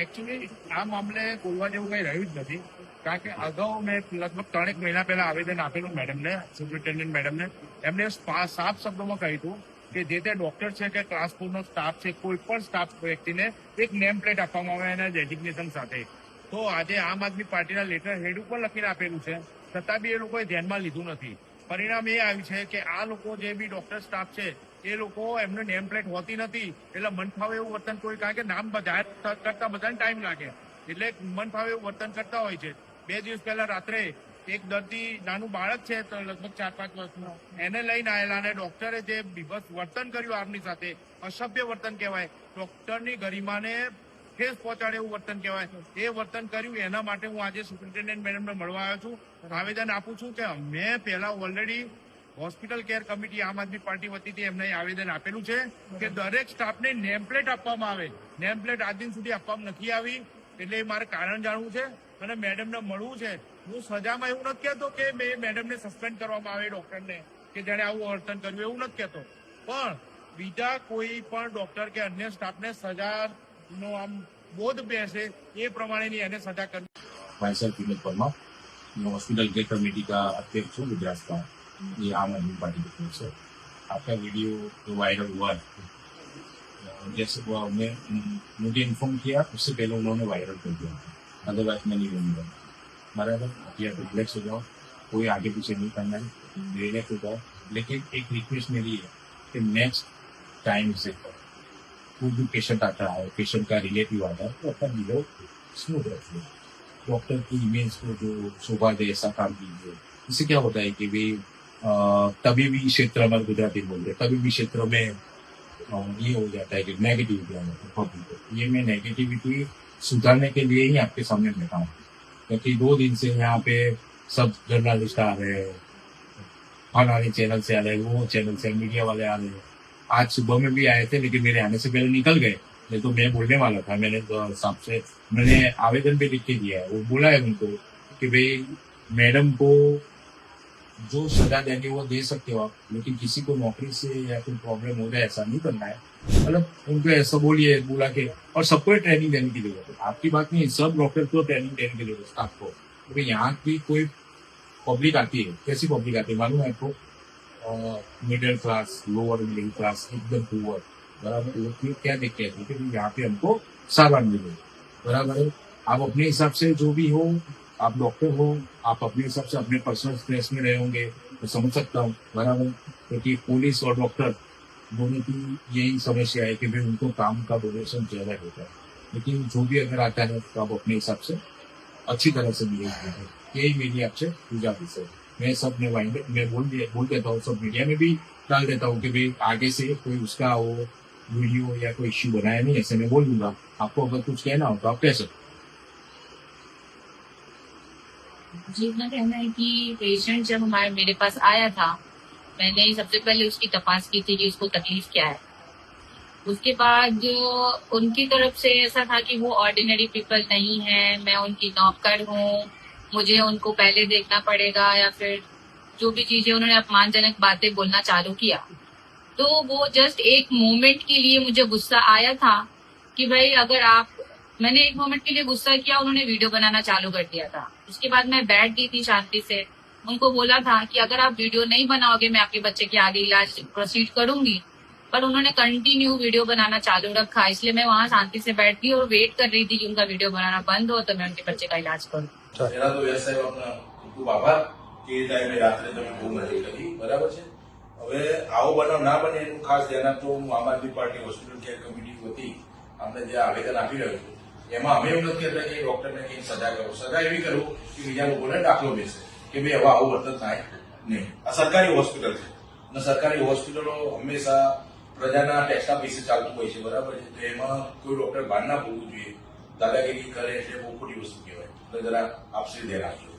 Actually આ મામલે બોલવા જેવું કંઈ રહ્યું જ નથી, કારણ કે અગાઉ મેં લગભગ 3 મહિના પહેલા આવેદન આપેલું મેડમને, સુપ્રિન્ટેન્ડન્ટ મેડમને. એમને સાફ શબ્દોમાં કહ્યું હતું કે જે તે ડોક્ટર છે કે ક્લાસ 4 નો સ્ટાફ છે, કોઈ પણ સ્ટાફ વ્યક્તિને એક નેમ પ્લેટ આપવામાં આવે એના ડેઝિગ્નેશન સાથે. તો આજે આમ આદમી પાર્ટીના લેટર હેડ ઉપર લખીને આપેલું છે, છતાં બી એ લોકોએ ધ્યાનમાં લીધું નથી. પરિણામ એ આવ્યું છે કે આ લોકો જે બી ડોક્ટર સ્ટાફ છે એ લોકો એમને નેમ પ્લેટ હોતી નથી, એટલે મન ફાવે એવું વર્તન કોઈ, કારણ કે નામ જાહેર કરતા બધાને ટાઈમ લાગે, એટલે મન ફાવે એવું વર્તન કરતા હોય છે. 2 દિવસ પહેલા રાત્રે એક દર્દી, નાનું બાળક છે તો લગભગ 4-5 વર્ષનું, એને લઈને આવેલા અને ડોક્ટરે જે બીભત્સ વર્તન કર્યું આપની સાથે, અસભ્ય વર્તન કહેવાય, ડોક્ટરની ગરિમાને ઠેસ પહોંચાડે એવું વર્તન કહેવાય. એ વર્તન કર્યું એના માટે હું આજે સુપ્રિન્ટેન્ડન્ટ મેડમને મળવા આવ્યો છું. આવેદન આપું છું કે મેં પહેલા ઓલરેડી હોસ્પિટલ કેર કમિટી આમ આદમી પાર્ટી વતીથી એમને આવેદન આપેલું છે કે દરેક સ્ટાફને નેમ પ્લેટ આપવામાં આવે. નેમ પ્લેટ આજ દિન સુધી આપવામાં નથી આવી, એટલે મારે કારણ જાણવું છે અને મેડમને મળવું છે. હું સજામાં એવું નથી કહેતો કે મેડમને સસ્પેન્ડ કરવામાં આવે, ડોક્ટરને કે જેને આવું વર્તન કર્યું એવું નથી કહેતો, પણ બીજા કોઈ પણ ડોક્ટર કે અન્ય સ્ટાફને સજાનો આમ બોધ બેસે એ પ્રમાણેની એને સજા કરવી. हॉस्पिटल केयर कमेटी का अध्यक्ष हूँ गुजरात का, ये आम आदमी पार्टी की तरफ से आपका वीडियो जो वायरल हुआ है, जैसे वो मुझे इन्फॉर्म किया उससे पहले उन्होंने वायरल कर दिया, अदरवाइज मैं नहीं लूंगा. बराबर, या तो रिलैक्स हो जाओ, कोई आगे पीछे नहीं करना है, रिलैक्स हो जाओ. लेकिन एक रिक्वेस्ट मेरी है कि नेक्स्ट टाइम से कोई भी पेशेंट आता है, पेशेंट का रिलेटिव आता है, तो अपना बिहेव स्मूथ रखिए. डॉक्टर की इमेज को जो शोभा दे ऐसा काम कीजिए. इससे क्या होता है कि भाई तबीबी क्षेत्र में, गुजराती बोलते हैं, तबीबी क्षेत्र में ये हो जाता है कि नेगेटिविटी आ जाती है पब्लिक को. ये मैं नेगेटिविटी सुधारने के लिए ही आपके सामने बैठा हूँ, क्योंकि 2 दिन से यहाँ पे सब जर्नलिस्ट आ रहे हैं, फलाने चैनल से आ रहे हैं, वो चैनल से मीडिया वाले आ रहे हैं. आज सुबह में भी आए थे, लेकिन मेरे आने से पहले निकल गए. नहीं तो मैं बोलने वाला था, मैंने साहब से मैंने आवेदन भी लिख के दिया है. वो बोला है उनको कि भाई मैडम को जो सजा देंगे वो दे सकते हो आप, लेकिन किसी को नौकरी से या कोई प्रॉब्लम हो जाए ऐसा नहीं करना है. मतलब उनको ऐसा बोलिए, बोला के, और सबको ट्रेनिंग देने की जरूरत है. आपकी बात नहीं, सब डॉक्टर को ट्रेनिंग देने की जरूरत है आपको. तो यहाँ की कोई पब्लिक आती है, कैसी पब्लिक आती है मालूम है आपको? Middle class, lower middle class, एकदम पुअर. बराबर, वो क्या देखते हैं कि यहाँ पे हमको सामान मिले. बराबर है. आप अपने हिसाब से जो भी हो, आप डॉक्टर हो, आप अपने हिसाब से अपने पर्सनल स्ट्रेस में रहे होंगे तो समझ सकता हूँ. बराबर, क्योंकि पुलिस और डॉक्टर दोनों की यही समस्या है कि भाई उनको काम का डोनेशन ज्यादा होता है. लेकिन जो भी अगर आता है तो आप अपने हिसाब से अच्छी तरह से बिहेव करें. यही मेरी आपसे गुजारिश है. मैं सब में मैं बोल देता हूँ, सब मीडिया में भी डाल देता हूँ कि भाई आगे से कोई उसका वो वीडियो या कोई इश्यू बनाया नहीं, ऐसे मैं बोल दूंगा. आपको अगर कुछ कहना हो तो आप कह सकते. जी, इतना कहना है कि पेशेंट जब मेरे पास आया था, मैंने सबसे पहले उसकी तपास की थी कि उसको तकलीफ क्या है. उसके बाद उनकी तरफ से ऐसा था कि वो ऑर्डिनरी पीपल नहीं है, मैं उनकी नौकर हूँ, मुझे उनको पहले देखना पड़ेगा, या फिर जो भी चीजें उन्होंने अपमानजनक बातें बोलना चालू किया. तो वो जस्ट एक मोमेंट के लिए मुझे गुस्सा आया था कि भाई अगर मैंने एक मोमेंट के लिए गुस्सा किया, उन्होंने वीडियो बनाना चालू कर दिया था. उसके बाद मैं बैठ गई थी शांति से, उनको बोला था कि अगर आप वीडियो नहीं बनाओगे मैं आपके बच्चे के आगे इलाज प्रोसीड करूंगी, पर उन्होंने कंटिन्यू वीडियो बनाना चालू रखा. इसलिए मैं वहां शांति से बैठ गई और वेट कर रही थी कि उनका वीडियो बनाना बंद हो तो मैं उनके बच्चे का इलाज करूँ. પહેલા તો વ્યવસાય આપના ખૂબ આભાર કે એ ટાઈમે રાત્રે તમે બહુ મદદ કરી. બરાબર છે. હવે આવો બનાવ ના બને એનું ખાસ ધ્યાન આપતો હું આમ આદમી પાર્ટી હોસ્પિટલ કેર કમિટી વતી આપણે જે આવેદન આપી રહ્યો છું, એમાં અમે એવું નથી કહેતા કે ડોક્ટરને કંઈક સજા કરો. સજા એવી કરું કે બીજા લોકોને દાખલો બેસે કે ભાઈ હવે આવું વર્તન થાય નહીં. આ સરકારી હોસ્પિટલ છે અને સરકારી હોસ્પિટલો હંમેશા પ્રજાના ટેક્સના પૈસે ચાલતું હોય છે. બરાબર છે. તો એમાં કોઈ ડોક્ટર ભાન ના પડવું જોઈએ. દાદાગીરી કરે એટલે બહુ ખોટી વસ્તુ કહેવાય. તો જરા આપશે ધ્યાન આપજો.